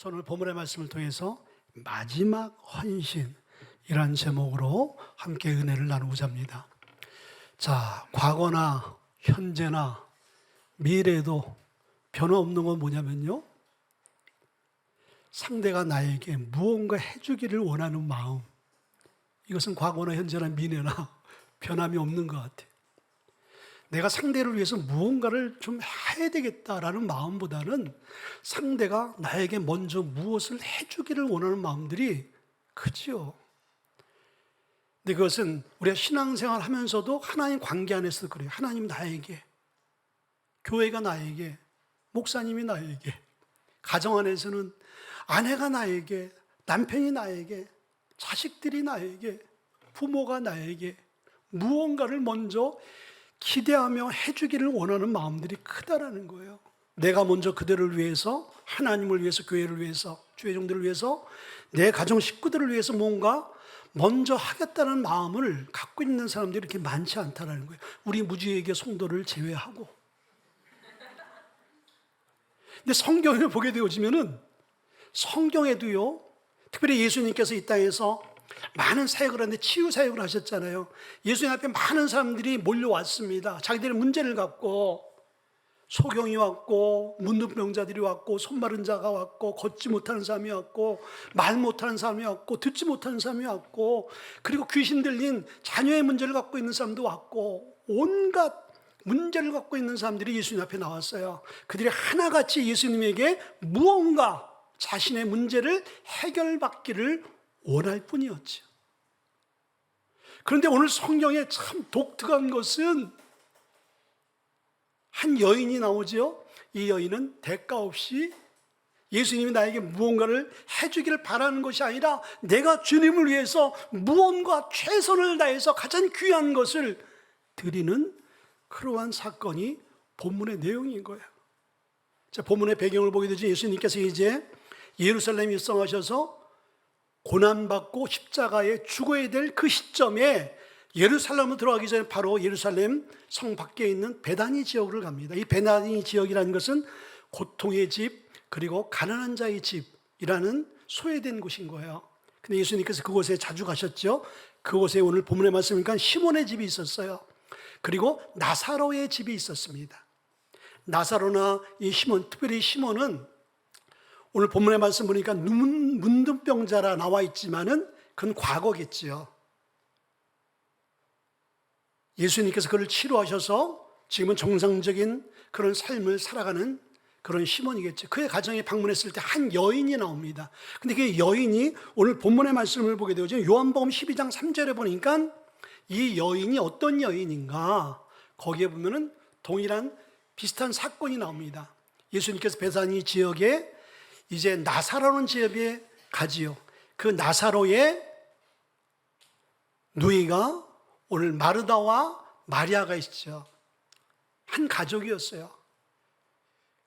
오늘 본문의 말씀을 통해서 마지막 헌신이라는 제목으로 함께 은혜를 나누고자 합니다. 자, 과거나 현재나 미래에도 변화없는 건 뭐냐면요, 상대가 나에게 무언가 해주기를 원하는 마음, 이것은 과거나 현재나 미래나 변함이 없는 것 같아요. 내가 상대를 위해서 무언가를 좀 해야 되겠다라는 마음보다는 상대가 나에게 먼저 무엇을 해주기를 원하는 마음들이 크지요. 근데 그것은 우리가 신앙생활 하면서도 하나님 관계 안에서 그래요. 하나님 나에게, 교회가 나에게, 목사님이 나에게, 가정 안에서는 아내가 나에게, 남편이 나에게, 자식들이 나에게, 부모가 나에게 무언가를 먼저 기대하며 해주기를 원하는 마음들이 크다라는 거예요. 내가 먼저 그들을 위해서, 하나님을 위해서, 교회를 위해서, 주의 종들을 위해서, 내 가정 식구들을 위해서 뭔가 먼저 하겠다는 마음을 갖고 있는 사람들이 이렇게 많지 않다는 거예요. 우리 무지에게 성도를 제외하고. 근데 성경을 보게 되어지면은 성경에도요, 특별히 예수님께서 이 땅에서 많은 사역을 하는데 치유 사역을 하셨잖아요. 예수님 앞에 많은 사람들이 몰려왔습니다. 자기들의 문제를 갖고. 소경이 왔고, 문둥병자들이 왔고, 손마른 자가 왔고, 걷지 못하는 사람이 왔고, 말 못하는 사람이 왔고, 듣지 못하는 사람이 왔고, 그리고 귀신 들린 자녀의 문제를 갖고 있는 사람도 왔고, 온갖 문제를 갖고 있는 사람들이 예수님 앞에 나왔어요. 그들이 하나같이 예수님에게 무언가 자신의 문제를 해결받기를 원할 뿐이었죠. 그런데 오늘 성경에 참 독특한 것은 한 여인이 나오죠. 이 여인은 대가 없이 예수님이 나에게 무언가를 해주기를 바라는 것이 아니라 내가 주님을 위해서 무언가 최선을 다해서 가장 귀한 것을 드리는 그러한 사건이 본문의 내용인 거예요. 자, 본문의 배경을 보게 되죠. 예수님께서 이제 예루살렘에 입성하셔서 고난받고 십자가에 죽어야 될 그 시점에 예루살렘으로 들어가기 전에 바로 예루살렘 성 밖에 있는 베다니 지역을 갑니다. 이 베다니 지역이라는 것은 고통의 집, 그리고 가난한 자의 집이라는 소외된 곳인 거예요. 근데 예수님께서 그곳에 자주 가셨죠. 그곳에 오늘 본문에 말씀이니까 시몬의 집이 있었어요. 그리고 나사로의 집이 있었습니다. 나사로나 이 시몬, 특별히 시몬은 오늘 본문의 말씀 보니까 문둥병자라 나와 있지만은 그건 과거겠지요. 예수님께서 그를 치료하셔서 지금은 정상적인 그런 삶을 살아가는 그런 시몬이겠죠. 그의 가정에 방문했을 때 한 여인이 나옵니다. 근데 그 여인이 오늘 본문의 말씀을 보게 되죠. 요한복음 12장 3절에 보니까 이 여인이 어떤 여인인가? 거기에 보면은 동일한 비슷한 사건이 나옵니다. 예수님께서 베사니 지역에 이제 나사로라는 지역에 가지요. 그 나사로의 누이가 오늘 마르다와 마리아가 있죠. 한 가족이었어요.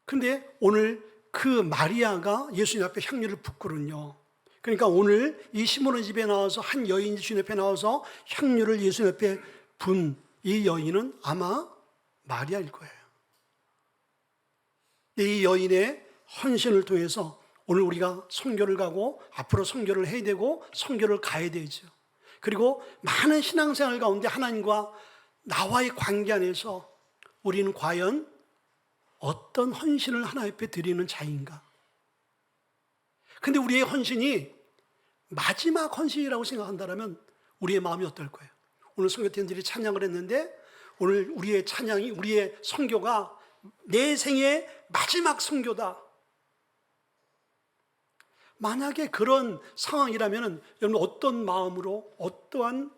근데 오늘 그 마리아가 예수님 앞에 향유를 붓거든요. 그러니까 오늘 이 시몬의 집에 나와서 한 여인이 주님 앞에 나와서 향유를 예수님 앞에 분 이 여인은 아마 마리아일 거예요. 이 여인의 헌신을 통해서 오늘 우리가 선교를 가고 앞으로 선교를 해야 되고 선교를 가야 되죠. 그리고 많은 신앙생활 가운데 하나님과 나와의 관계 안에서 우리는 과연 어떤 헌신을 하나님 앞에 드리는 자인가? 근데 우리의 헌신이 마지막 헌신이라고 생각한다면 우리의 마음이 어떨 거예요? 오늘 선교팀들이 찬양을 했는데 오늘 우리의 찬양이, 우리의 선교가 내 생의 마지막 선교다. 만약에 그런 상황이라면 여러분 어떤 마음으로, 어떠한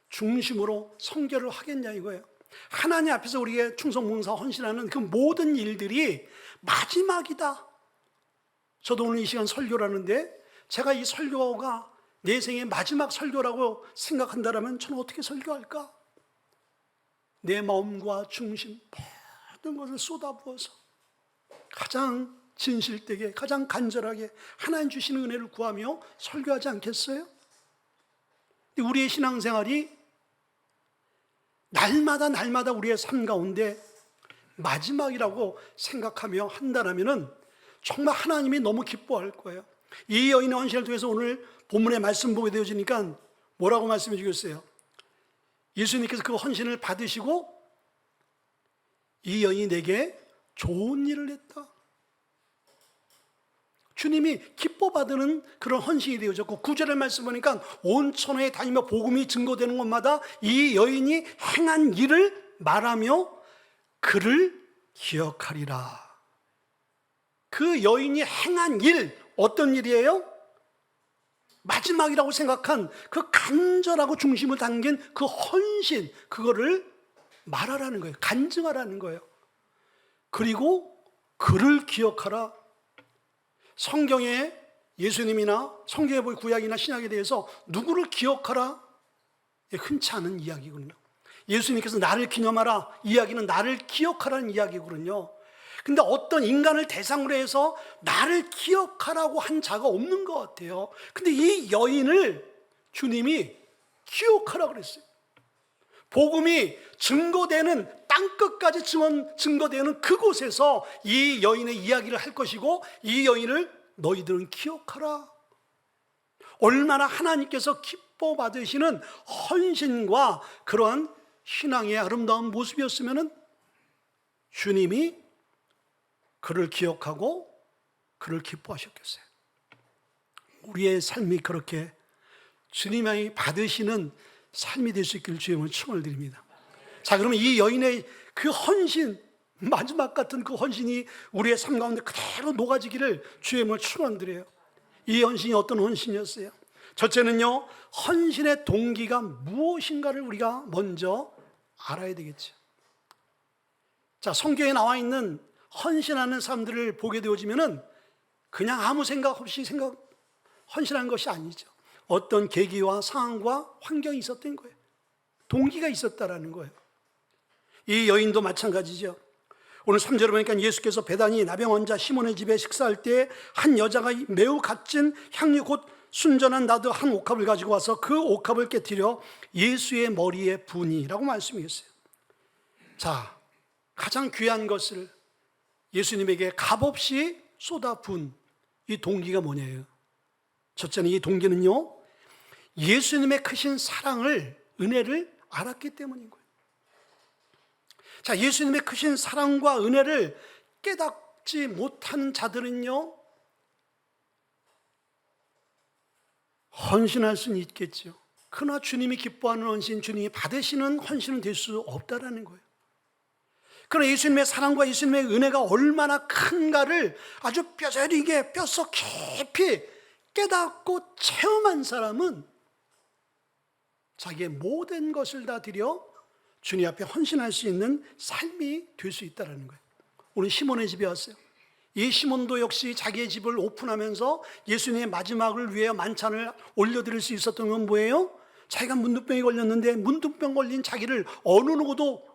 중심으로 선교를 하겠냐 이거예요. 하나님 앞에서 우리의 충성, 봉사, 헌신하는 그 모든 일들이 마지막이다. 저도 오늘 이 시간 설교를 하는데 제가 이 설교가 내 생의 마지막 설교라고 생각한다면 저는 어떻게 설교할까? 내 마음과 중심, 모든 것을 쏟아부어서 가장 진실되게, 가장 간절하게 하나님 주시는 은혜를 구하며 설교하지 않겠어요? 우리의 신앙생활이 날마다 우리의 삶 가운데 마지막이라고 생각하며 한다면 정말 하나님이 너무 기뻐할 거예요. 이 여인의 헌신을 통해서 오늘 본문의 말씀 보게 되어지니까 뭐라고 말씀해 주겠어요? 예수님께서 그 헌신을 받으시고 이 여인이 내게 좋은 일을 했다. 주님이 기뻐 받는 그런 헌신이 되어졌고 9절의 말씀 보니까 온 천하에 다니며 복음이 증거되는 곳마다 이 여인이 행한 일을 말하며 그를 기억하리라. 그 여인이 행한 일, 어떤 일이에요? 마지막이라고 생각한 그 간절하고 중심을 담긴 그 헌신, 그거를 말하라는 거예요. 간증하라는 거예요. 그리고 그를 기억하라. 성경에 예수님이나 성경에 보이 구약이나 신약에 대해서 누구를 기억하라? 흔치 않은 이야기거든요. 예수님께서 나를 기념하라, 이야기는 나를 기억하라는 이야기거든요. 근데 어떤 인간을 대상으로 해서 나를 기억하라고 한 자가 없는 것 같아요. 근데 이 여인을 주님이 기억하라 그랬어요. 복음이 증거되는, 땅끝까지 증거되는 그곳에서 이 여인의 이야기를 할 것이고 이 여인을 너희들은 기억하라. 얼마나 하나님께서 기뻐 받으시는 헌신과 그러한 신앙의 아름다운 모습이었으면 주님이 그를 기억하고 그를 기뻐하셨겠어요. 우리의 삶이 그렇게 주님이 받으시는 삶이 될 수 있기를 주님을 축원을 드립니다. 자, 그러면 이 여인의 그 헌신, 마지막 같은 그 헌신이 우리의 삶 가운데 그대로 녹아지기를 주님을 축원드려요. 이 헌신이 어떤 헌신이었어요? 첫째는요, 헌신의 동기가 무엇인가를 우리가 먼저 알아야 되겠죠. 자, 성경에 나와 있는 헌신하는 사람들을 보게 되어지면은 그냥 아무 생각 없이 헌신한 것이 아니죠. 어떤 계기와 상황과 환경이 있었던 거예요. 동기가 있었다라는 거예요. 이 여인도 마찬가지죠. 오늘 3절에 보니까 예수께서 베다니 나병 환자 시몬의 집에 식사할 때 한 여자가 매우 값진 향유 곧 순전한 나드 한 옥합을 가지고 와서 그 옥합을 깨뜨려 예수의 머리에 부으니라고 말씀했어요. 자, 가장 귀한 것을 예수님에게 값없이 쏟아 부은 이 동기가 뭐냐요? 첫째는 이 동기는요, 예수님의 크신 사랑을, 은혜를 알았기 때문인 거예요. 자, 예수님의 크신 사랑과 은혜를 깨닫지 못하는 자들은요, 헌신할 수는 있겠죠. 그러나 주님이 기뻐하는 헌신, 주님이 받으시는 헌신은 될 수 없다라는 거예요. 그러나 예수님의 사랑과 예수님의 은혜가 얼마나 큰가를 아주 뼈저리게 뼛속 깊이 깨닫고 체험한 사람은 자기의 모든 것을 다 드려 주님 앞에 헌신할 수 있는 삶이 될 수 있다는 거예요. 오늘 시몬의 집에 왔어요. 이 시몬도 역시 자기의 집을 오픈하면서 예수님의 마지막을 위해 만찬을 올려드릴 수 있었던 건 뭐예요? 자기가 문둥병이 걸렸는데 문둥병 걸린 자기를 어느 누구도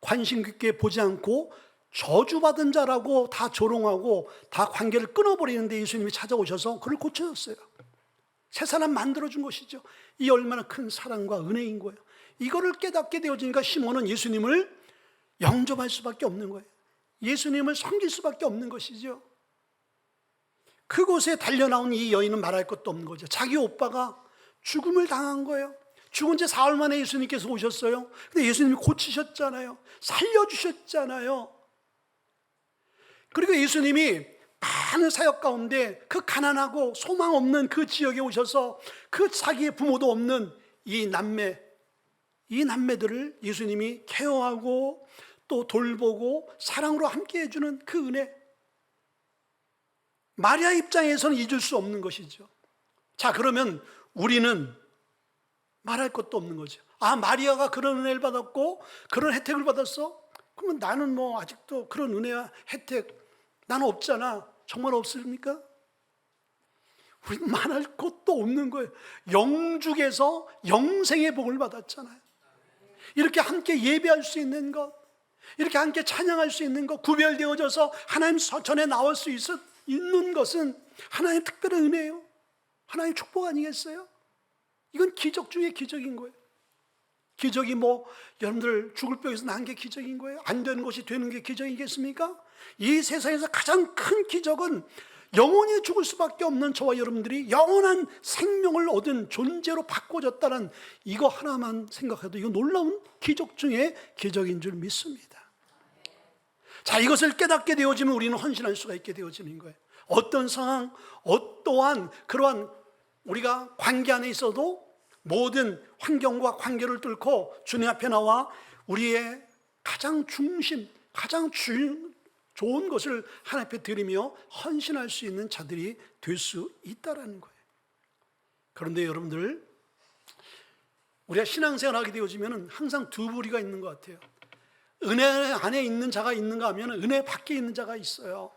관심 깊게 보지 않고 저주받은 자라고 다 조롱하고 다 관계를 끊어버리는데 예수님이 찾아오셔서 그를 고쳐줬어요. 새 사람 만들어준 것이죠. 이 얼마나 큰 사랑과 은혜인 거예요. 이거를 깨닫게 되어지니까 시몬은 예수님을 영접할 수밖에 없는 거예요. 예수님을 섬길 수밖에 없는 것이죠. 그곳에 달려나온 이 여인은 말할 것도 없는 거죠. 자기 오빠가 죽음을 당한 거예요. 죽은 지 사흘 만에 예수님께서 오셨어요. 근데 예수님이 고치셨잖아요. 살려주셨잖아요. 그리고 예수님이 많은 사역 가운데 그 가난하고 소망 없는 그 지역에 오셔서 그 자기의 부모도 없는 이 남매들을 예수님이 케어하고 또 돌보고 사랑으로 함께 해주는 그 은혜. 마리아 입장에서는 잊을 수 없는 것이죠. 자, 그러면 우리는 말할 것도 없는 거죠. 아, 마리아가 그런 은혜를 받았고 그런 혜택을 받았어? 그러면 나는 뭐 아직도 그런 은혜와 혜택 나는 없잖아. 정말 없습니까? 우리 말할 것도 없는 거예요. 영죽에서 영생의 복을 받았잖아요. 이렇게 함께 예배할 수 있는 것, 이렇게 함께 찬양할 수 있는 것, 구별되어져서 하나님 전에 나올 수 있는 것은 하나님의 특별한 은혜예요. 하나님의 축복 아니겠어요? 이건 기적 중에 기적인 거예요. 기적이 뭐 여러분들 죽을 병에서 난 게 기적인 거예요? 안 되는 것이 되는 게 기적이겠습니까? 이 세상에서 가장 큰 기적은 영원히 죽을 수밖에 없는 저와 여러분들이 영원한 생명을 얻은 존재로 바꿔졌다는 이거 하나만 생각해도 이거 놀라운 기적 중에 기적인 줄 믿습니다. 자, 이것을 깨닫게 되어지면 우리는 헌신할 수가 있게 되어지는 거예요. 어떤 상황, 어떠한 그러한 우리가 관계 안에 있어도 모든 환경과 관계를 뚫고 주님 앞에 나와 우리의 가장 중심, 가장 좋은 것을 하나님 앞에 드리며 헌신할 수 있는 자들이 될 수 있다는 거예요. 그런데 여러분들, 우리가 신앙생활 하게 되어지면 항상 두 부류가 있는 것 같아요. 은혜 안에 있는 자가 있는가 하면 은혜 밖에 있는 자가 있어요.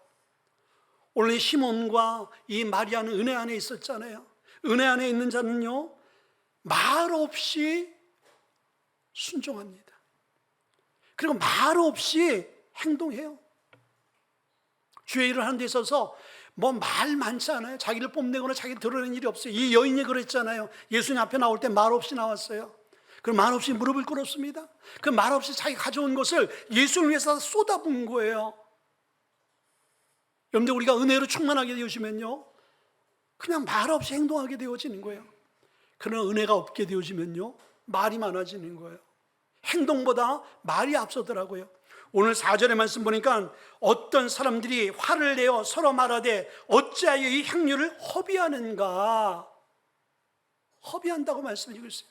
오늘 시몬과 이 마리아는 은혜 안에 있었잖아요. 은혜 안에 있는 자는요, 말 없이 순종합니다. 그리고 말 없이 행동해요. 주의 일을 하는 데 있어서 뭐 말 많지 않아요. 자기를 뽐내거나 자기를 드러내는 일이 없어요. 이 여인이 그랬잖아요. 예수님 앞에 나올 때 말 없이 나왔어요. 그럼 말 없이 무릎을 꿇었습니다. 그 말 없이 자기 가져온 것을 예수를 위해서 쏟아부은 거예요. 여러분들, 우리가 은혜로 충만하게 되어지면요, 그냥 말 없이 행동하게 되어지는 거예요. 그러나 은혜가 없게 되어지면요, 말이 많아지는 거예요. 행동보다 말이 앞서더라고요. 오늘 4절의 말씀 보니까 어떤 사람들이 화를 내어 서로 말하되 어찌하여 이 향유를 허비하는가, 허비한다고 말씀을 있어요.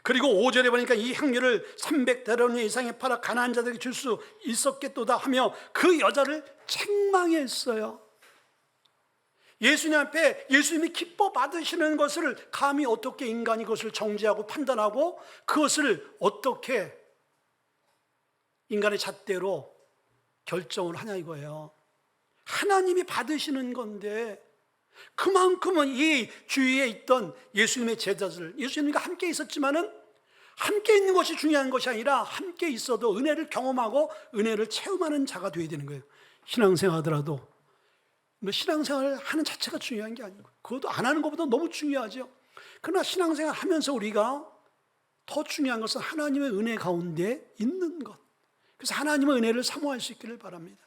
그리고 5절에 보니까 이 향유를 300데나리온 이상에 팔아 가난한 자들에게 줄 수 있었겠도다 하며 그 여자를 책망했어요. 예수님 앞에 예수님이 기뻐 받으시는 것을 감히 어떻게 인간이 그것을 정죄하고 판단하고 그것을 어떻게 인간의 잣대로 결정을 하냐 이거예요. 하나님이 받으시는 건데, 그만큼은 이 주위에 있던 예수님의 제자들, 예수님과 함께 있었지만은 함께 있는 것이 중요한 것이 아니라 함께 있어도 은혜를 경험하고 은혜를 체험하는 자가 되어야 되는 거예요. 신앙생활 하더라도 신앙생활 하는 자체가 중요한 게 아니고 그것도 안 하는 것보다 너무 중요하죠. 그러나 신앙생활 하면서 우리가 더 중요한 것은 하나님의 은혜 가운데 있는 것. 그래서 하나님의 은혜를 사모할 수 있기를 바랍니다.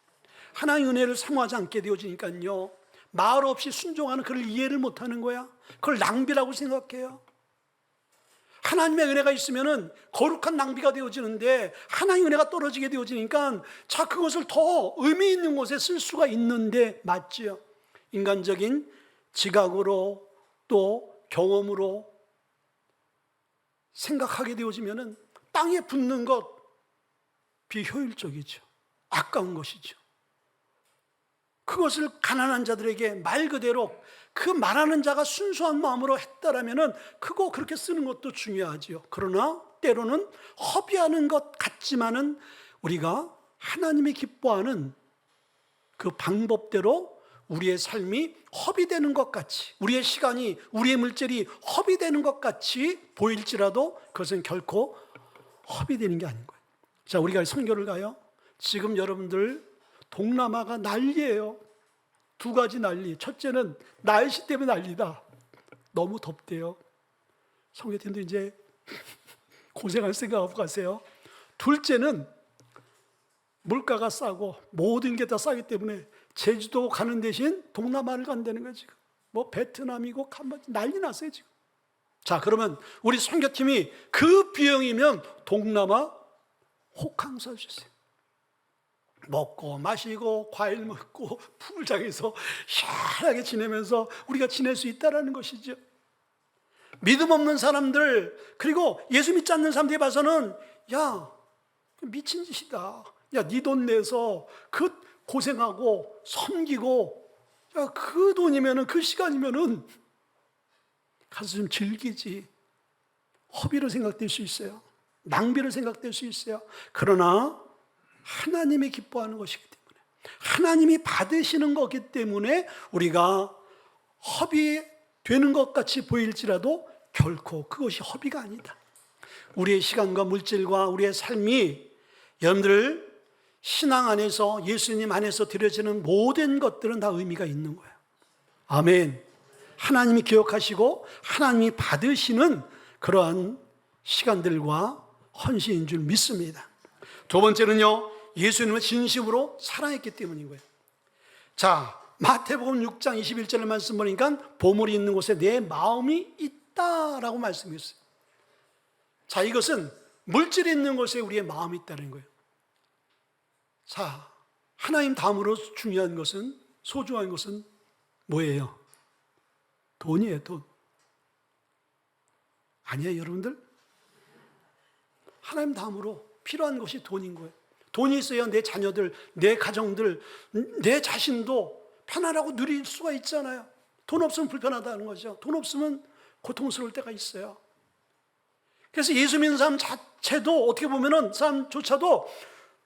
하나님의 은혜를 사모하지 않게 되어지니까요, 말 없이 순종하는 그를 이해를 못하는 거야. 그걸 낭비라고 생각해요. 하나님의 은혜가 있으면은 거룩한 낭비가 되어지는데 하나님의 은혜가 떨어지게 되어지니까 자, 그것을 더 의미 있는 곳에 쓸 수가 있는데, 맞지요? 인간적인 지각으로 또 경험으로 생각하게 되어지면은 땅에 붙는 것 비효율적이죠. 아까운 것이죠. 그것을 가난한 자들에게 말 그대로 그 말하는 자가 순수한 마음으로 했다라면은 그거 그렇게 쓰는 것도 중요하지요. 그러나 때로는 허비하는 것 같지만은 우리가 하나님이 기뻐하는 그 방법대로 우리의 삶이 허비되는 것 같이, 우리의 시간이, 우리의 물질이 허비되는 것 같이 보일지라도 그것은 결코 허비되는 게 아닌 거예요. 자, 우리가 선교를 가요. 지금 여러분들 동남아가 난리예요. 두 가지 난리. 첫째는 날씨 때문에 난리다. 너무 덥대요. 선교팀도 이제 고생할 생각하고 가세요. 둘째는 물가가 싸고 모든 게 다 싸기 때문에 제주도 가는 대신 동남아를 간다는 거예요. 지금 뭐 베트남이고 캄보디아 난리 났어요 지금. 자, 그러면 우리 선교팀이 그 비용이면 동남아 호캉스 주세요. 먹고 마시고 과일 먹고 풀장에서 시원하게 지내면서 우리가 지낼 수 있다는 것이죠. 믿음 없는 사람들, 그리고 예수 믿지 않는 사람들이 봐서는 야, 미친 짓이다. 야, 네 돈 내서 그 고생하고 섬기고, 야, 그 돈이면은, 그 시간이면은 가서 좀 즐기지. 허비로 생각될 수 있어요. 낭비로 생각될 수 있어요. 그러나 하나님이 기뻐하는 것이기 때문에, 하나님이 받으시는 거기 때문에 우리가 허비되는 것 같이 보일지라도 결코 그것이 허비가 아니다. 우리의 시간과 물질과 우리의 삶이, 여러분들 신앙 안에서, 예수님 안에서 드려지는 모든 것들은 다 의미가 있는 거예요. 아멘. 하나님이 기억하시고 하나님이 받으시는 그러한 시간들과 헌신인 줄 믿습니다. 두 번째는요, 예수님을 진심으로 사랑했기 때문인 거예요. 자, 마태복음 6장 21절의 말씀 보니까 보물이 있는 곳에 내 마음이 있다라고 말씀했어요. 자, 이것은 물질이 있는 곳에 우리의 마음이 있다는 거예요. 자, 하나님 다음으로 중요한 것은, 소중한 것은 뭐예요? 돈이에요, 돈. 아니에요, 여러분들? 하나님 다음으로 필요한 것이 돈인 거예요. 돈이 있어야 내 자녀들, 내 가정들, 내 자신도 편안하고 누릴 수가 있잖아요. 돈 없으면 불편하다는 거죠. 돈 없으면 고통스러울 때가 있어요. 그래서 예수 믿는 사람 자체도 어떻게 보면은 사람조차도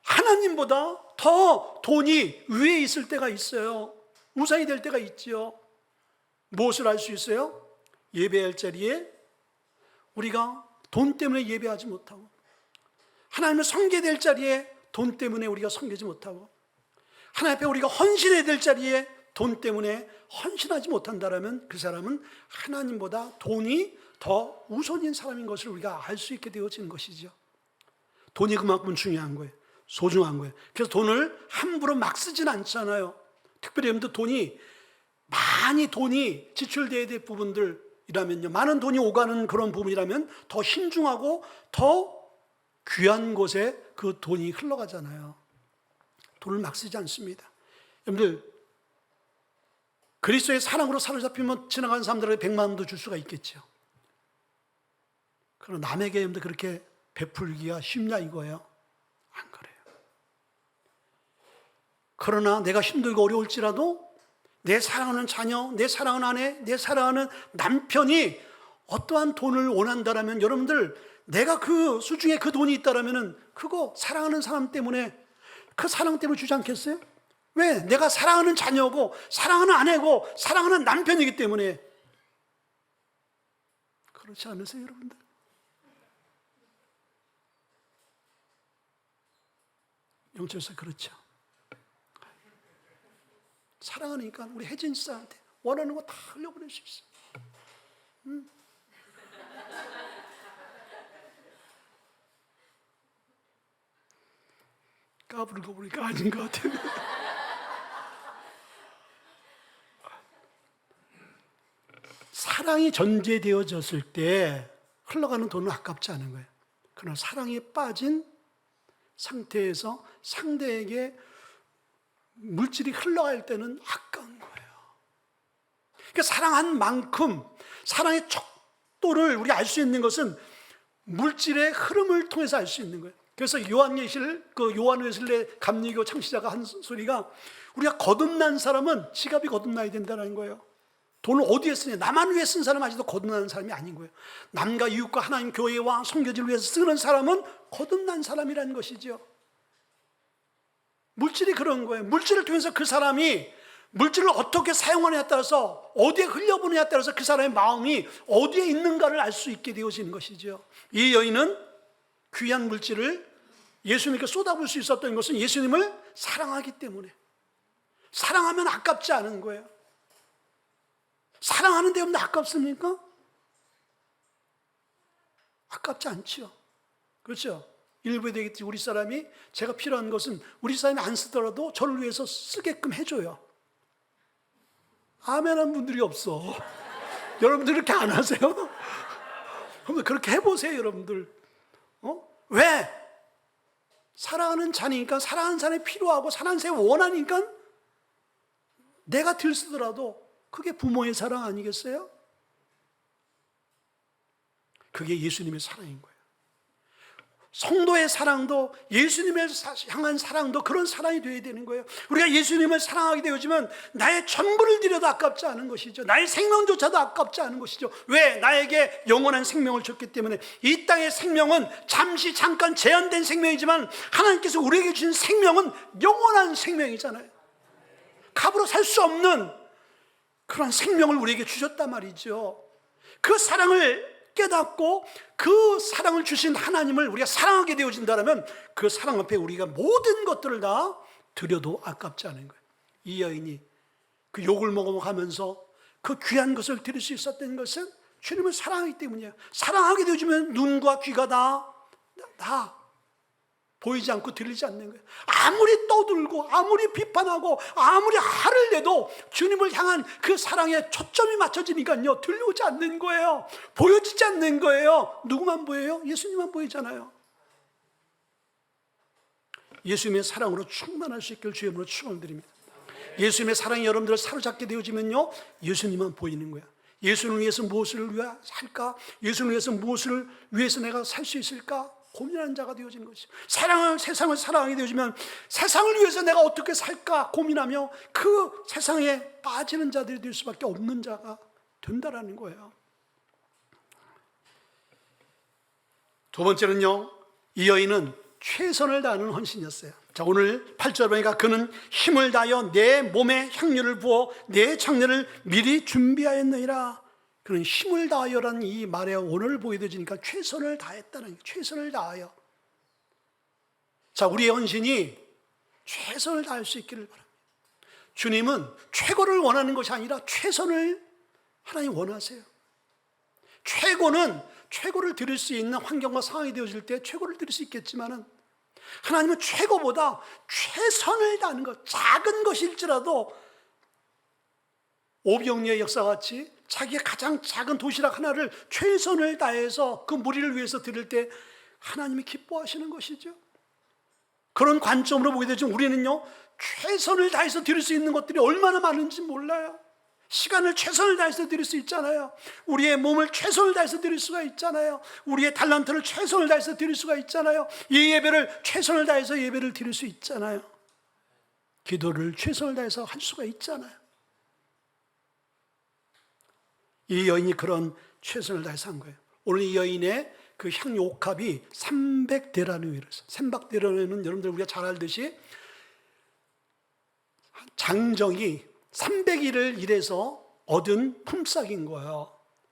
하나님보다 더 돈이 위에 있을 때가 있어요. 우상이 될 때가 있지요. 무엇을 알 수 있어요? 예배할 자리에 우리가 돈 때문에 예배하지 못하고, 하나님을 섬겨야 될 자리에 돈 때문에 우리가 섬기지 못하고, 하나님 앞에 우리가 헌신해야 될 자리에 돈 때문에 헌신하지 못한다면 그 사람은 하나님보다 돈이 더 우선인 사람인 것을 우리가 알 수 있게 되어지는 것이죠. 돈이 그만큼 중요한 거예요. 소중한 거예요. 그래서 돈을 함부로 막 쓰진 않잖아요. 특별히 여러분들 돈이 지출되어야 될 부분들이라면요, 많은 돈이 오가는 그런 부분이라면 더 신중하고 더 귀한 곳에 그 돈이 흘러가잖아요. 돈을 막 쓰지 않습니다. 여러분들, 그리스도의 사랑으로 사로잡히면 지나가는 사람들에게 100만 원도 줄 수가 있겠죠. 그러나 남에게 여러분들 그렇게 베풀기가 쉽냐 이거예요? 안 그래요. 그러나 내가 힘들고 어려울지라도 내 사랑하는 자녀, 내 사랑하는 아내, 내 사랑하는 남편이 어떠한 돈을 원한다라면 여러분들, 내가 그 수중에 그 돈이 있다라면은 그거 사랑하는 사람 때문에, 그 사랑 때문에 주지 않겠어요? 왜? 내가 사랑하는 자녀고 사랑하는 아내고 사랑하는 남편이기 때문에. 그렇지 않으세요, 여러분들? 영적에서 그렇죠. 사랑하니까 우리 혜진 씨한테 원하는 거 다 흘려보낼 수 있어요. 까부르고 보니까 아닌 것 같아요. 사랑이 전제되어졌을 때 흘러가는 돈은 아깝지 않은 거예요. 그러나 사랑에 빠진 상태에서 상대에게 물질이 흘러갈 때는 아까운 거예요. 그러니까 사랑한 만큼 사랑의 척도를 우리 알 수 있는 것은 물질의 흐름을 통해서 알 수 있는 거예요. 그래서 요한 웨슬레 감리교 창시자가 한 소리가, 우리가 거듭난 사람은 지갑이 거듭나야 된다는 거예요. 돈을 어디에 쓰냐? 나만 위해 쓴 사람은 아직도 거듭나는 사람이 아닌 거예요. 남과 이웃과 하나님 교회와 선교지를 위해서 쓰는 사람은 거듭난 사람이라는 것이죠. 물질이 그런 거예요. 물질을 통해서 그 사람이 물질을 어떻게 사용하느냐에 따라서, 어디에 흘려보느냐에 따라서 그 사람의 마음이 어디에 있는가를 알 수 있게 되어지는 것이죠. 이 여인은 귀한 물질을 예수님께 쏟아부을 수 있었던 것은 예수님을 사랑하기 때문에. 사랑하면 아깝지 않은 거예요. 사랑하는데 없는데 아깝습니까? 아깝지 않죠. 그렇죠? 일부에 되겠지. 우리 사람이, 제가 필요한 것은 우리 사람이 안 쓰더라도 저를 위해서 쓰게끔 해줘요. 아멘한 분들이 없어. 여러분들 그렇게 안 하세요? 여러분들 그렇게 해보세요, 여러분들. 왜? 사랑하는 자니까, 사랑하는 사람이 필요하고 사랑하는 사람이 원하니까 내가 들쓰더라도 그게 부모의 사랑 아니겠어요? 그게 예수님의 사랑인 거예요. 성도의 사랑도, 예수님을 향한 사랑도 그런 사랑이 되어야 되는 거예요. 우리가 예수님을 사랑하게 되어지면 나의 전부를 드려도 아깝지 않은 것이죠. 나의 생명조차도 아깝지 않은 것이죠. 왜? 나에게 영원한 생명을 줬기 때문에. 이 땅의 생명은 잠깐 제한된 생명이지만 하나님께서 우리에게 주신 생명은 영원한 생명이잖아요. 값으로 살 수 없는 그런 생명을 우리에게 주셨단 말이죠. 그 사랑을 깨닫고 그 사랑을 주신 하나님을 우리가 사랑하게 되어진다면 그 사랑 앞에 우리가 모든 것들을 다 드려도 아깝지 않은 거예요. 이 여인이 그 욕을 먹어가면서 그 귀한 것을 드릴 수 있었던 것은 주님을 사랑하기 때문이에요. 사랑하게 되어지면 눈과 귀가 다 보이지 않고 들리지 않는 거예요. 아무리 떠들고 아무리 비판하고 아무리 화를 내도 주님을 향한 그 사랑에 초점이 맞춰지니까요, 들려오지 않는 거예요. 보여지지 않는 거예요. 누구만 보여요? 예수님만 보이잖아요. 예수님의 사랑으로 충만할 수 있기를 주의 이름으로 축원드립니다. 예수님의 사랑이 여러분들을 사로잡게 되어지면요, 예수님만 보이는 거야. 예수님을 위해서 무엇을 위해 살까? 예수님을 위해서 무엇을 위해서 내가 살 수 있을까? 고민하는 자가 되어지는 것이죠. 세상을 사랑하게 되어지면 세상을 위해서 내가 어떻게 살까 고민하며 그 세상에 빠지는 자들이 될 수밖에 없는 자가 된다라는 거예요. 두 번째는요, 이 여인은 최선을 다하는 헌신이었어요. 자, 오늘 8절 보니까 그는 힘을 다하여 내 몸에 향료를 부어 내 장례를 미리 준비하였느니라. 그는 힘을 다하여라는 이 말에 오늘 보여지니까 최선을 다했다는 거예요. 최선을 다하여. 자, 우리의 헌신이 최선을 다할 수 있기를 바랍니다. 주님은 최고를 원하는 것이 아니라 최선을 하나님 원하세요. 최고를 드릴 수 있는 환경과 상황이 되어질 때 최고를 드릴 수 있겠지만은 하나님은 최고보다 최선을 다하는 것, 작은 것일지라도 오병이어의 역사같이 자기의 가장 작은 도시락 하나를 최선을 다해서 그 무리를 위해서 드릴 때 하나님이 기뻐하시는 것이죠. 그런 관점으로 보게 되죠. 우리는요, 최선을 다해서 드릴 수 있는 것들이 얼마나 많은지 몰라요. 시간을 최선을 다해서 드릴 수 있잖아요. 우리의 몸을 최선을 다해서 드릴 수가 있잖아요. 우리의 달란트를 최선을 다해서 드릴 수가 있잖아요. 이 예배를 최선을 다해서 예배를 드릴 수 있잖아요. 기도를 최선을 다해서 할 수가 있잖아요. 이 여인이 그런 최선을 다해서 한 거예요. 오늘 이 여인의 그 향유 옥합이 300데나리온이었어요. 300데나리온은 여러분들 우리가 잘 알듯이 장정이 300일을 일해서 얻은 품삯인 거예요.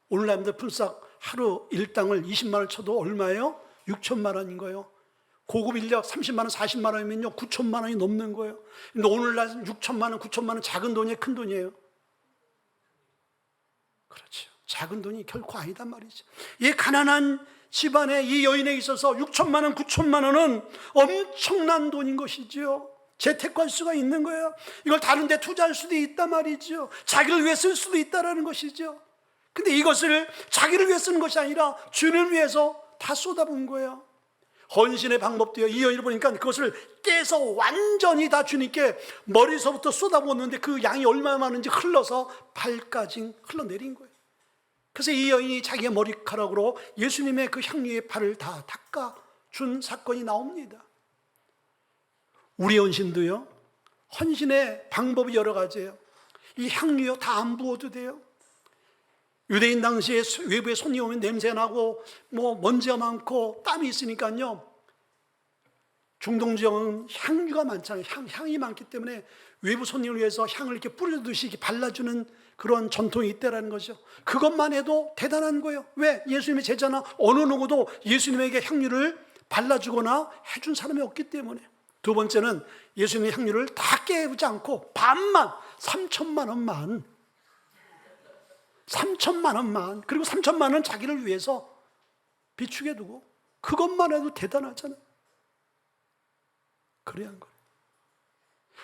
오늘날들 품삯 하루 일당을 20만 원 쳐도 얼마예요? 6천만 원인 거예요. 고급 인력 30만 원, 40만 원이면요 9천만 원이 넘는 거예요. 근데 오늘날 6천만 원, 9천만 원 작은 돈이에요, 큰 돈이에요? 그렇죠. 작은 돈이 결코 아니단 말이죠. 이 가난한 집안에 이 여인에 있어서 6천만 원, 9천만 원은 엄청난 돈인 것이죠. 재테크할 수가 있는 거예요. 이걸 다른 데 투자할 수도 있단 말이죠. 자기를 위해 쓸 수도 있다는 것이죠. 근데 이것을 자기를 위해 쓰는 것이 아니라 주님을 위해서 다 쏟아부은 거예요. 헌신의 방법도요, 이 여인을 보니까 그것을 깨서 완전히 다 주님께 머리서부터 쏟아부었는데 그 양이 얼마나 많은지 흘러서 발까지 흘러내린 거예요. 그래서 이 여인이 자기의 머리카락으로 예수님의 그 향유의 발을 다 닦아준 사건이 나옵니다. 우리 헌신도요, 헌신의 방법이 여러 가지예요. 이 향유요 다 안 부어도 돼요. 유대인 당시에 외부에 손이 오면 냄새나고 먼지가 많고 땀이 있으니까요, 중동 지역은 향유가 많잖아요. 향이 많기 때문에 외부 손님을 위해서 향을 이렇게 뿌려주듯이 이렇게 발라주는 그런 전통이 있다라는 거죠. 그것만 해도 대단한 거예요. 왜? 예수님의 제자나 어느 누구도 예수님에게 향유를 발라주거나 해준 사람이 없기 때문에. 두 번째는 예수님의 향유를 다 깨우지 않고 반만, 3천만 원만, 그리고 3천만 원 자기를 위해서 비축해 두고, 그것만 해도 대단하잖아요. 그래야 한 거예요.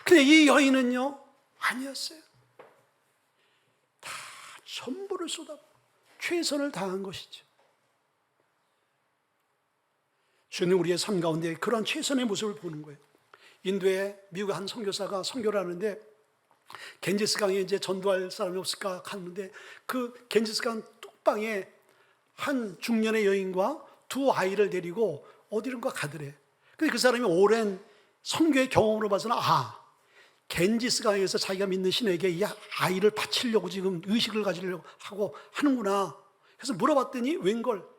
근데 이 여인은요, 아니었어요. 다 전부를 쏟아부어 최선을 다한 것이죠. 주님 우리의 삶 가운데 그러한 최선의 모습을 보는 거예요. 인도에 미국 한 선교사가 선교를 하는데 겐지스 강에 이제 전도할 사람이 없을까 하는데 그 겐지스 강 뚝방에 한 중년의 여인과 두 아이를 데리고 어디론가 가더래. 근데 그 사람이 오랜 선교의 경험으로 봐서는 겐지스 강에서 자기가 믿는 신에게 이 아이를 바치려고 지금 의식을 가지려고 하고 하는구나. 그래서 물어봤더니 웬걸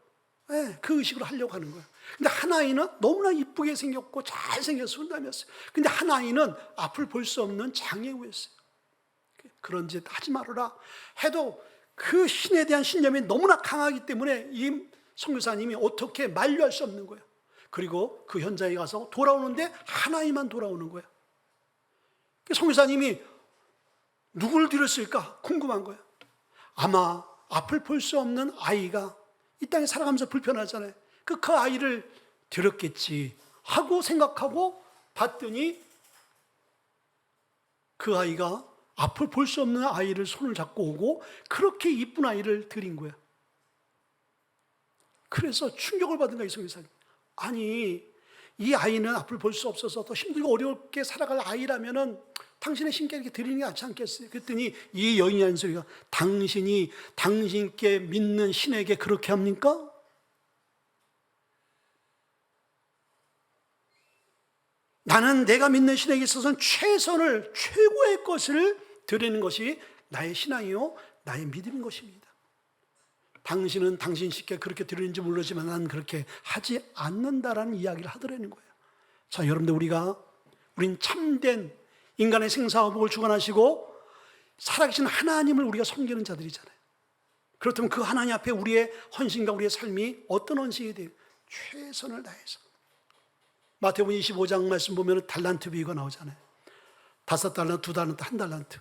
그 의식으로 하려고 하는 거예요. 근데 한 아이는 너무나 이쁘게 생겼고 잘생겨서 순담이었어요. 근데 한 아이는 앞을 볼 수 없는 장애우였어요. 그런 짓 하지 말아라 해도 그 신에 대한 신념이 너무나 강하기 때문에 이 선교사님이 어떻게 만류할 수 없는 거예요. 그리고 그 현장에 가서 돌아오는데 한 아이만 돌아오는 거예요. 선교사님이 누구를 들였을까 궁금한 거예요. 아마 앞을 볼 수 없는 아이가 이 땅에 살아가면서 불편하잖아요. 그 아이를 들었겠지. 하고 생각하고 봤더니 그 아이가 앞을 볼 수 없는 아이를 손을 잡고 오고 그렇게 이쁜 아이를 드린 거야. 그래서 충격을 받은 거야, 이 선교사님. 아니, 이 아이는 앞을 볼 수 없어서 더 힘들고 어렵게 살아갈 아이라면은 당신의 신께 이렇게 드리는 게 낫지 않겠어요? 그랬더니 이 여인이 하는 소리가, 당신이 당신께 믿는 신에게 그렇게 합니까? 나는 내가 믿는 신에게 있어서는 최선을, 최고의 것을 드리는 것이 나의 신앙이요 나의 믿음인 것입니다. 당신은 당신 신께 그렇게 드리는지 모르지만 나는 그렇게 하지 않는다라는 이야기를 하더라는 거예요. 자, 여러분들, 우린 참된 인간의 생사화복을 주관하시고 살아계신 하나님을 우리가 섬기는 자들이잖아요. 그렇다면 그 하나님 앞에 우리의 헌신과 우리의 삶이 어떤 헌신이 돼요? 최선을 다해서. 마태복음 25장 말씀 보면 달란트 비유가 나오잖아요. 5달란트, 2달란트, 1달란트.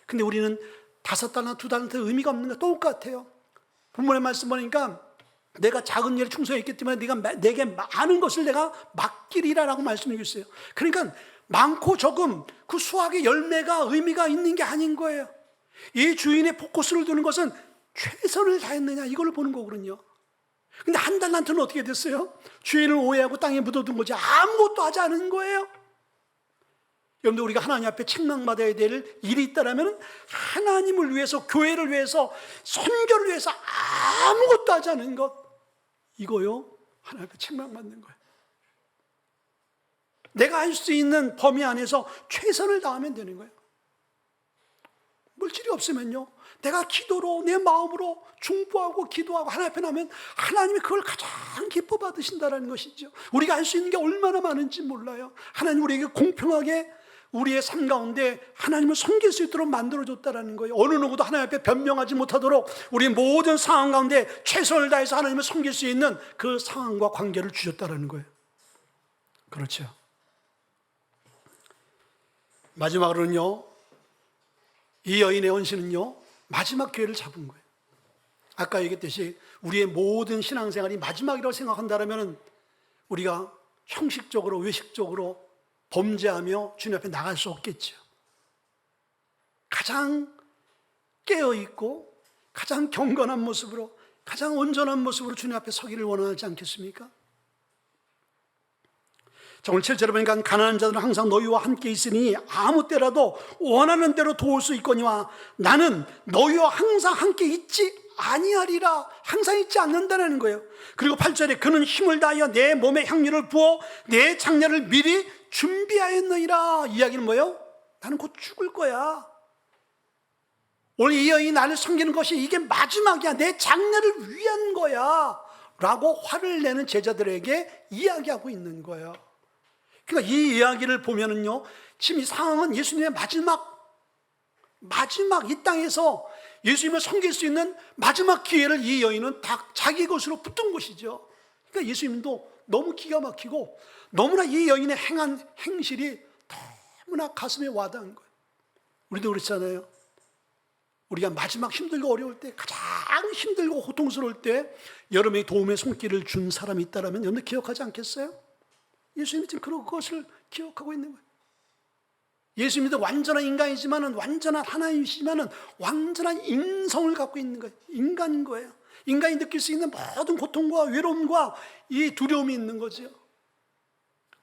근데 우리는 5달란트, 2달란트 의미가 없는 게 똑같아요. 본문의 말씀 보니까 내가 작은 일에 충성했기 때문에 내게 많은 것을 내가 맡기리라라고 말씀해 주셨어요. 그러니까 많고 적음 그 수확의 열매가 의미가 있는 게 아닌 거예요. 이 주인의 포커스를 두는 것은 최선을 다했느냐 이걸 보는 거거든요. 근데 1달란트는 어떻게 됐어요? 주인을 오해하고 땅에 묻어둔 거지 아무것도 하지 않은 거예요. 여러분들, 우리가 하나님 앞에 책망받아야 될 일이 있다면 하나님을 위해서, 교회를 위해서, 선교를 위해서 아무것도 하지 않은 것, 이거요 하나님 앞에 책망받는 거예요. 내가 할 수 있는 범위 안에서 최선을 다하면 되는 거예요. 물질이 없으면요, 내가 기도로 내 마음으로 중보하고 기도하고 하나님 앞에 나면 하나님이 그걸 가장 기뻐 받으신다는 것이죠. 우리가 할 수 있는 게 얼마나 많은지 몰라요. 하나님 우리에게 공평하게 우리의 삶 가운데 하나님을 섬길 수 있도록 만들어줬다는 거예요. 어느 누구도 하나님 앞에 변명하지 못하도록 우리 모든 상황 가운데 최선을 다해서 하나님을 섬길 수 있는 그 상황과 관계를 주셨다는 거예요. 그렇죠. 마지막으로는요, 이 여인의 헌신은요 마지막 기회를 잡은 거예요. 아까 얘기했듯이 우리의 모든 신앙생활이 마지막이라고 생각한다면 우리가 형식적으로, 외식적으로 범죄하며 주님 앞에 나갈 수 없겠죠. 가장 깨어있고 가장 경건한 모습으로, 가장 온전한 모습으로 주님 앞에 서기를 원하지 않겠습니까? 자, 오늘 7절에 보니까 가난한 자들은 항상 너희와 함께 있으니 아무 때라도 원하는 대로 도울 수 있거니와 나는 너희와 항상 함께 있지 아니하리라. 항상 있지 않는다는 거예요. 그리고 8절에 그는 힘을 다하여 내 몸에 향유를 부어 내 장례를 미리 준비하였느니라. 이야기는 뭐예요? 나는 곧 죽을 거야. 오늘 이 여인이 나를 섬기는 것이 이게 마지막이야. 내 장례를 위한 거야 라고 화를 내는 제자들에게 이야기하고 있는 거예요. 그러니까 이 이야기를 보면은요, 지금 이 상황은 예수님의 마지막 이 땅에서 예수님을 섬길 수 있는 마지막 기회를 이 여인은 다 자기 것으로 붙든 것이죠. 그러니까 예수님도 너무 기가 막히고 너무나 이 여인의 행한 행실이 너무나 가슴에 와닿은 거예요. 우리도 그렇잖아요. 우리가 마지막 힘들고 어려울 때, 가장 힘들고 고통스러울 때 여러분의 도움의 손길을 준 사람이 있다면 여러분 기억하지 않겠어요? 예수님이 지금 그것을 기억하고 있는 거예요. 예수님도 완전한 인간이지만은, 완전한 하나님이시지만은 완전한 인성을 갖고 있는 거예요. 인간인 거예요. 인간이 느낄 수 있는 모든 고통과 외로움과 이 두려움이 있는 거죠.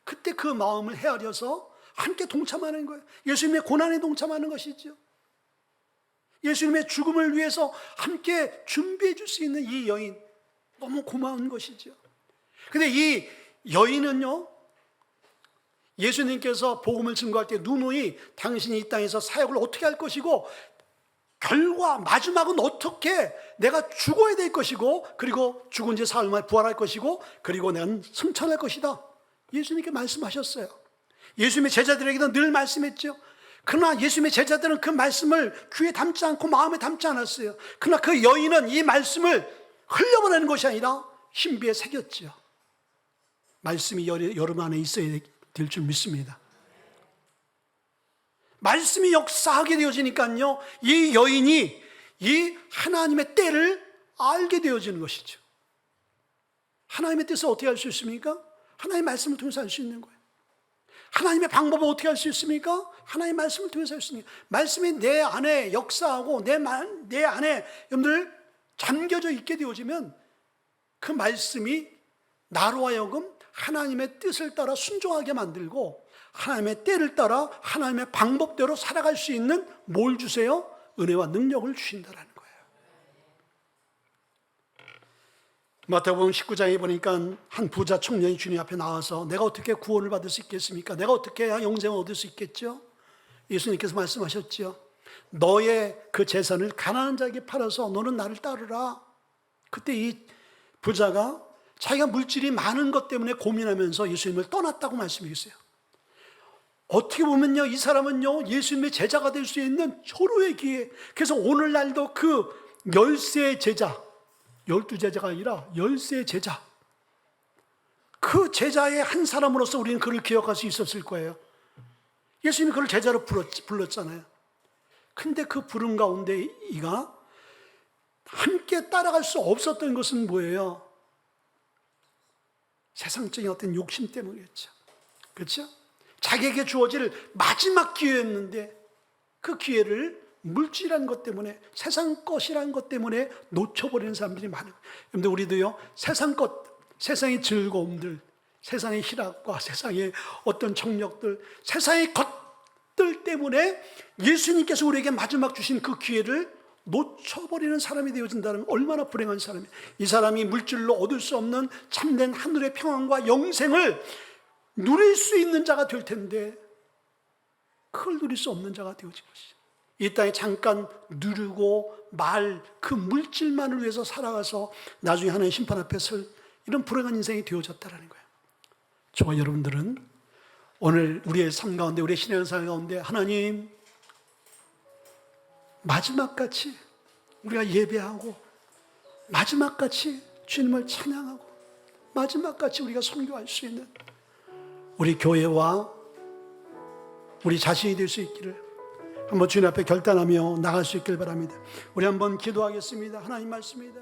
그때 그 마음을 헤아려서 함께 동참하는 거예요. 예수님의 고난에 동참하는 것이죠. 예수님의 죽음을 위해서 함께 준비해 줄 수 있는 이 여인, 너무 고마운 것이죠. 근데 이 여인은요, 예수님께서 복음을 증거할 때 누누이 당신이 이 땅에서 사역을 어떻게 할 것이고 결과 마지막은 어떻게 내가 죽어야 될 것이고 그리고 죽은 지 사흘 만에 부활할 것이고 그리고 나는 승천할 것이다, 예수님께 말씀하셨어요. 예수님의 제자들에게도 늘 말씀했죠. 그러나 예수님의 제자들은 그 말씀을 귀에 담지 않고 마음에 담지 않았어요. 그러나 그 여인은 이 말씀을 흘려보내는 것이 아니라 신비에 새겼죠. 말씀이 여러분 안에 있어야 될 줄 믿습니다. 말씀이 역사하게 되어지니까요, 이 여인이 이 하나님의 때를 알게 되어지는 것이죠. 하나님의 뜻을 어떻게 알 수 있습니까? 하나님의 말씀을 통해서 할 수 있는 거예요. 하나님의 방법을 어떻게 할 수 있습니까? 하나님의 말씀을 통해서 할 수 있는 거예요. 말씀이 내 안에 역사하고 내 안에 여러분들 잠겨져 있게 되어지면 그 말씀이 나로 하여금 하나님의 뜻을 따라 순종하게 만들고 하나님의 때를 따라 하나님의 방법대로 살아갈 수 있는 뭘 주세요? 은혜와 능력을 주신다라는 거예요. 마태복음 19장에 보니까 한 부자 청년이 주님 앞에 나와서 내가 어떻게 구원을 받을 수 있겠습니까? 내가 어떻게 해야 영생을 얻을 수 있겠죠? 예수님께서 말씀하셨죠. 너의 그 재산을 가난한 자에게 팔아서 너는 나를 따르라. 그때 이 부자가 자기가 물질이 많은 것 때문에 고민하면서 예수님을 떠났다고 말씀했어요. 어떻게 보면요, 이 사람은요, 예수님의 제자가 될 수 있는 절호의 기회. 그래서 오늘날도 그 10세 제자, 12제자가 아니라 10세 제자, 그 제자의 한 사람으로서 우리는 그를 기억할 수 있었을 거예요. 예수님이 그를 제자로 불렀잖아요. 근데 그 부름 가운데 이가 함께 따라갈 수 없었던 것은 뭐예요? 세상적인 어떤 욕심 때문이었죠. 그렇죠? 자기에게 주어질 마지막 기회였는데 그 기회를 물질이라는 것 때문에, 세상 것이라는 것 때문에 놓쳐버리는 사람들이 많아요. 그런데 우리도요, 세상 것, 세상의 즐거움들, 세상의 희락과 세상의 어떤 정력들, 세상의 것들 때문에 예수님께서 우리에게 마지막 주신 그 기회를 놓쳐버리는 사람이 되어진다는, 얼마나 불행한 사람이에요. 이 사람이 물질로 얻을 수 없는 참된 하늘의 평안과 영생을 누릴 수 있는 자가 될 텐데 그걸 누릴 수 없는 자가 되어진 것이죠. 이 땅에 잠깐 누리고 말 그 물질만을 위해서 살아가서 나중에 하나님의 심판 앞에 설 이런 불행한 인생이 되어졌다는 거예요. 저와 여러분들은 오늘 우리의 삶 가운데, 우리의 신앙생활 가운데 하나님 마지막같이 우리가 예배하고, 마지막같이 주님을 찬양하고, 마지막같이 우리가 선교할 수 있는 우리 교회와 우리 자신이 될 수 있기를 한번 주님 앞에 결단하며 나갈 수 있길 바랍니다. 우리 한번 기도하겠습니다. 하나님 말씀입니다.